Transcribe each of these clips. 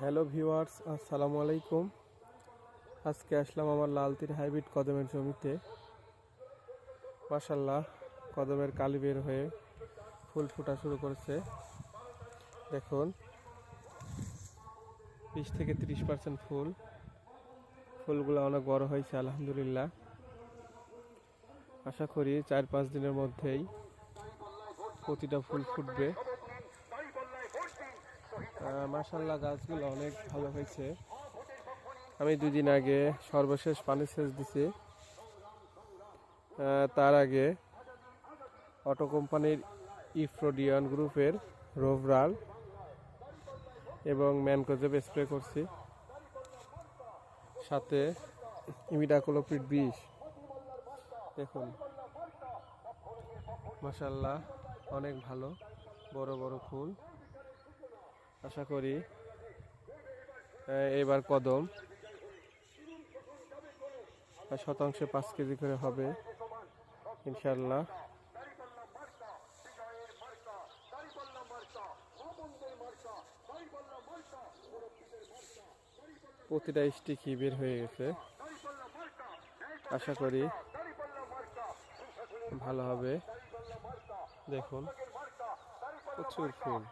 Hello viewers, আসসালামু আলাইকুম। আজকে আসলাম আমার লালতির হাইব্রিড কদমের জমিতে। মাশাআল্লাহ, কদমের কালি বের হয়ে ফুল ফোটা শুরু করেছে। দেখুন, 20 থেকে 30% ফুলগুলো অনেক বড় হয়েছে আলহামদুলিল্লাহ। আশা করি 4-5 দিনের মধ্যেই প্রতিটা ফুল ফুটবে। মাশাআল্লাহ, গাছগুলো অনেক ভালো হয়েছে। আমি 2 দিন আগে সর্বশেষ পানি সেচ দিছি। তার আগে অটো কোম্পানির ইফ্রোডিয়ান গ্রুপের রোভরাল এবং ম্যানকোজেব স্প্রে করছি, সাথে ইমিডাক্লোপিড 20। দেখুন, মাশাআল্লাহ, অনেক ভালো বড় বড় ফুল। আশা করি এবার কদম শতাংশে 5 কেজি করে হবে ইনশাআল্লাহ। প্রতিটা স্টিকই বের হয়ে গেছে। আশা করি ভালো হবে। দেখুন, প্রচুর ফুল।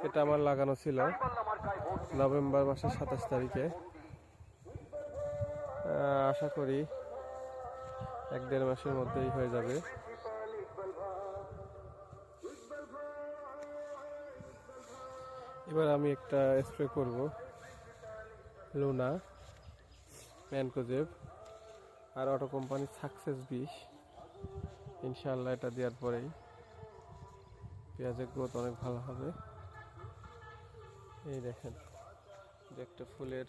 এটা আমার লাগানো ছিল নভেম্বর মাসের 27 তারিখে। আশা করি 1-1.5 মাসের মধ্যেই হয়ে যাবে। এবার আমি একটা স্প্রে করব, লুনা, ম্যানকোজেব আর অটো কোম্পানির সাকসেস 20। ইনশাআল্লাহ এটা দেওয়ার পরেই পেঁয়াজের গ্রোথ অনেক ভালো হবে। এই দেখেন, যে একটা ফুলের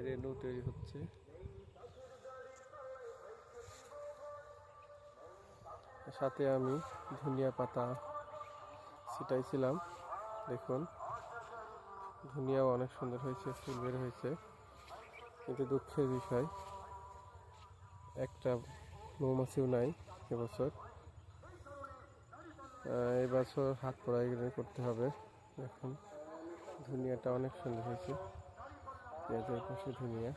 রেণু তৈরি হচ্ছে। সাথে আমি ধনিয়া পাতা ছিটাইছিলাম। দেখুন, ধনিয়াও অনেক সুন্দর হয়েছে, ফুল বের হয়েছে। কিন্তু দুঃখের বিষয়, একটা মৌমাছিও নাই এবছর। এবছর হাত পোড়াই করতে হবে। দেখুন, ধনিয়াটা অনেক সুন্দর হয়েছে, পেঁয়াজের পাশে ধনিয়া।